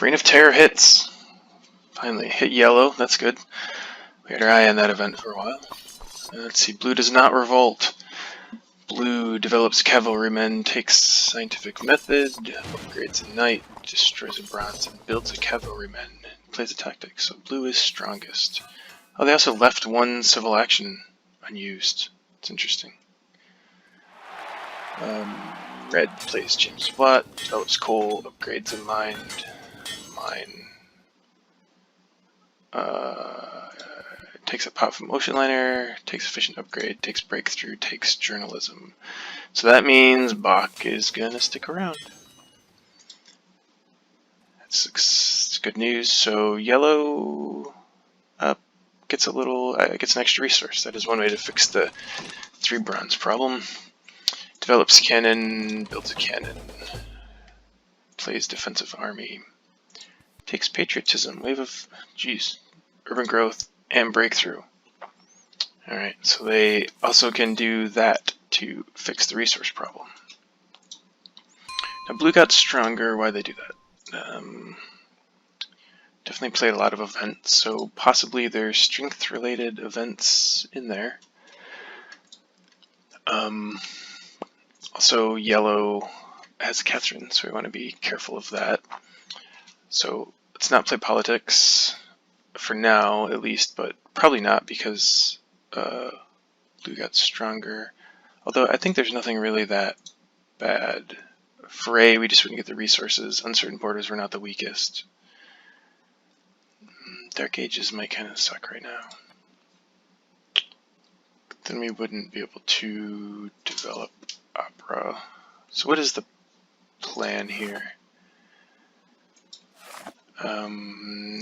Reign of Terror hits. Finally hit yellow, that's good. We had our eye on that event for a while. Let's see, blue does not revolt. Blue develops cavalrymen, takes scientific method, upgrades a knight, destroys a bronze, and builds a cavalryman. Plays a tactic, so blue is strongest. Oh, they also left one civil action unused. It's interesting. Red plays James Watt, develops coal, upgrades a mine. Takes a pot from Ocean Liner, takes efficient upgrade, takes breakthrough, takes journalism. So that means Bach is gonna stick around. That's good news. So yellow gets gets an extra resource. That is one way to fix the 3 bronze problem. Develops cannon, builds a cannon, plays defensive army, takes patriotism, wave of urban growth, and breakthrough. Alright, so they also can do that to fix the resource problem. Now blue got stronger. Why'd they do that? Definitely played a lot of events, so possibly there's strength related events in there. Also yellow has Catherine, so we want to be careful of that. So let's not play politics for now, at least, but probably not because blue got stronger. Although I think there's nothing really that bad. Fray, we just wouldn't get the resources. Uncertain borders were not the weakest. Dark Ages might kind of suck right now. Then we wouldn't be able to develop opera. So what is the plan here?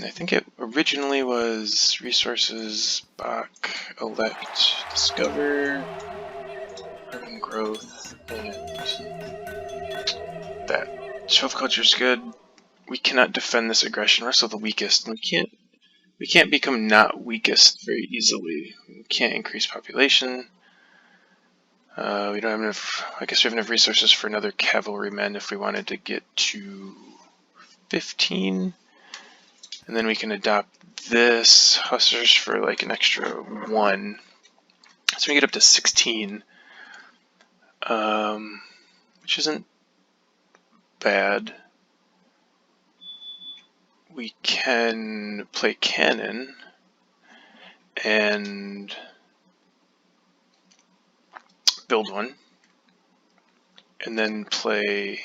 I think it originally was resources, Bach, elect, discover, urban growth, and that. Show of culture is good. We cannot defend this aggression. We're also the weakest. We can't become not weakest very easily. We can't increase population. We don't have enough. I guess we have enough resources for another cavalryman if we wanted to get to 15. And then we can adopt this hussars for like an extra 1. So we get up to 16, which isn't bad. We can play cannon and build one, and then play.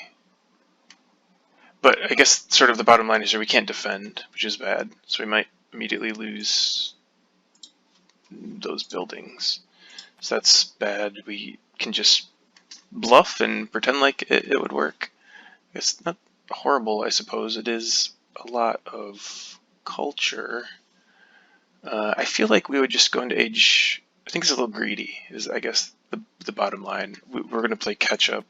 But I guess sort of the bottom line is that we can't defend, which is bad. So we might immediately lose those buildings. So that's bad. We can just bluff and pretend like it would work. It's not horrible, I suppose. It is a lot of culture. I feel like we would just go into age. I think it's a little greedy, is I guess the bottom line. We're going to play catch up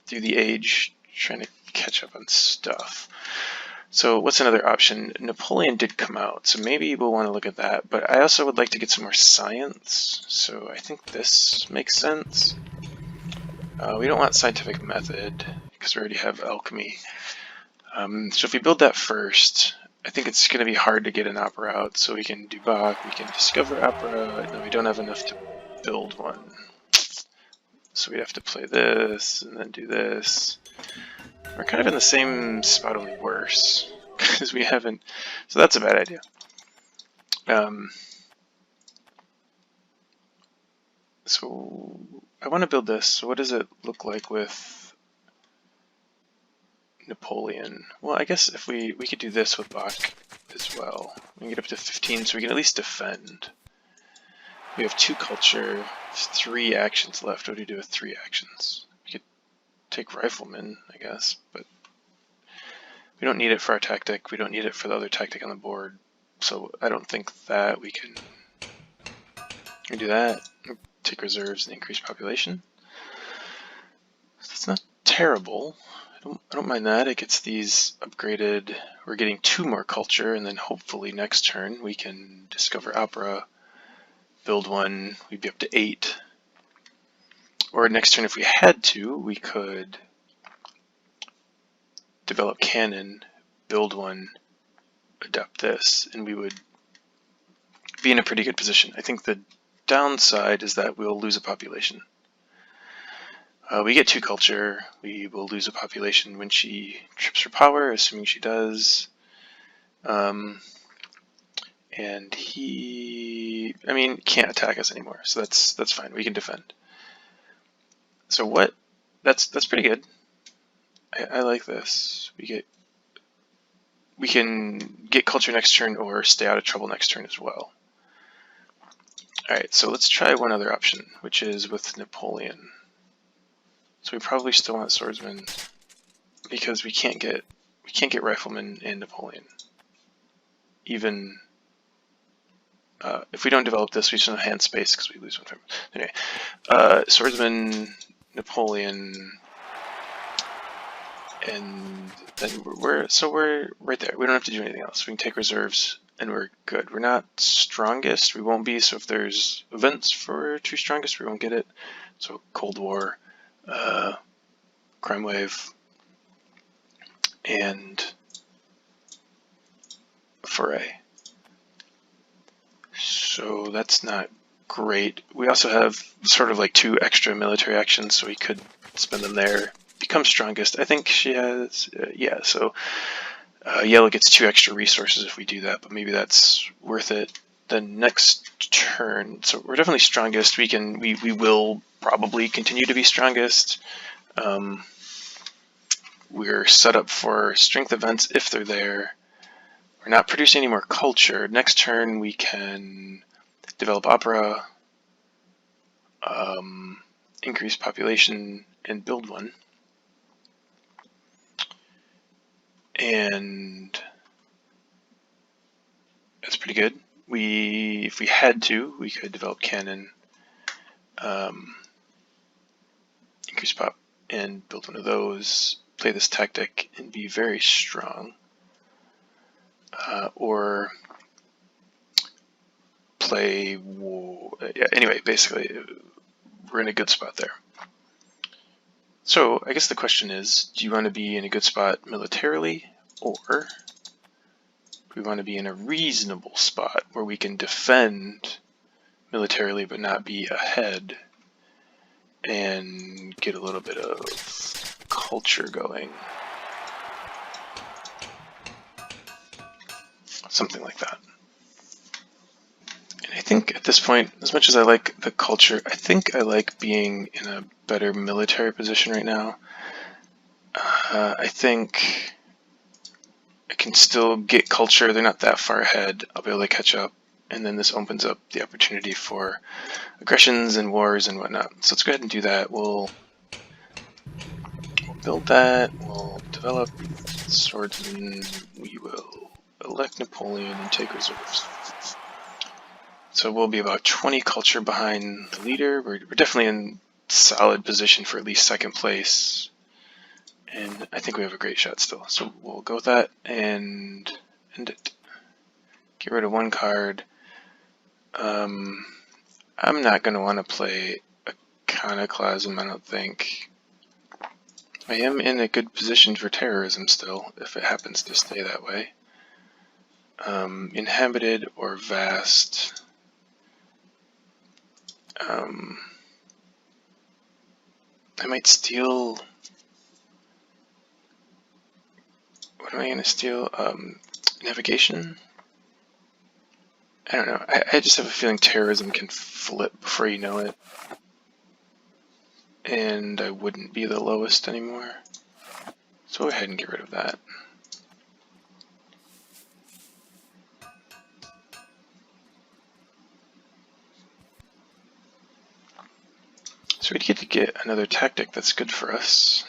through the age, trying to catch up on stuff. So what's another option? Napoleon did come out, so maybe we'll want to look at that. But I also would like to get some more science, so I think this makes sense. We don't want scientific method because we already have alchemy. So if we build that first, I think it's going to be hard to get an opera out. So we can do Bach, we can discover opera. No, we don't have enough to build one. So we have to play this and then do this. We're kind of in the same spot, only worse, because we haven't. So that's a bad idea. So I want to build this. So what does it look like with Napoleon? Well, I guess if we could do this with Bach as well. We can get up to 15, so we can at least defend. We have 2 culture, 3 actions left. What do we do with 3 actions? We could take riflemen, I guess, but we don't need it for our tactic. We don't need it for the other tactic on the board. So I don't think that we can do that. Take reserves and increase population. So it's not terrible. I don't mind that. It gets these upgraded. We're getting 2 more culture, and then hopefully next turn we can discover opera, build one. We'd be up to 8. Or next turn, if we had to, we could develop cannon, build one, adopt this, and we would be in a pretty good position. I think the downside is that we'll lose a population. We get 2 culture, we will lose a population when she trips her power, assuming she does. And he, I mean, can't attack us anymore, so that's fine. We can defend. So what? That's pretty good. I like this. We can get culture next turn or stay out of trouble next turn as well. Alright, so let's try one other option, which is with Napoleon. So we probably still want swordsman because we can't get rifleman and Napoleon. Even if we don't develop this, we just don't have hand space because we lose one from. Anyway, swordsman, Napoleon, and then we're right there. We don't have to do anything else. We can take reserves and we're good. We're not strongest. We won't be. So if there's events for true strongest, we won't get it. So Cold War, crime wave, and foray. So that's not great. We also have sort of like 2 extra military actions, so we could spend them there. Become strongest. I think she has, yeah, so yellow gets 2 extra resources if we do that, but maybe that's worth it. The next turn, so we're definitely strongest. We will probably continue to be strongest. We're set up for strength events if they're there. We're not producing any more culture. Next turn we can develop opera, increase population, and build one. And that's pretty good. If we had to, we could develop cannon, increase pop, and build one of those, play this tactic, and be very strong. Or play war. Yeah, anyway, basically, we're in a good spot there. So I guess the question is, do you want to be in a good spot militarily, or do we want to be in a reasonable spot where we can defend militarily but not be ahead and get a little bit of culture going? Something like that. And I think at this point, as much as I like the culture, I think I like being in a better military position right now. I think I can still get culture. They're not that far ahead. I'll be able to catch up. And then this opens up the opportunity for aggressions and wars and whatnot. So let's go ahead and do that. We'll build that. We'll develop swordsman. We will elect Napoleon and take reserves. So we'll be about 20 culture behind the leader. We're definitely in solid position for at least 2nd place. And I think we have a great shot still. So we'll go with that and end it. Get rid of 1 card. I'm not going to want to play Iconoclasm, I don't think. I am in a good position for terrorism still, if it happens to stay that way. Inhabited or vast. I might steal. What am I going to steal? Navigation? I don't know. I just have a feeling terrorism can flip before you know it. And I wouldn't be the lowest anymore. So go ahead and get rid of that. So we get to get another tactic that's good for us.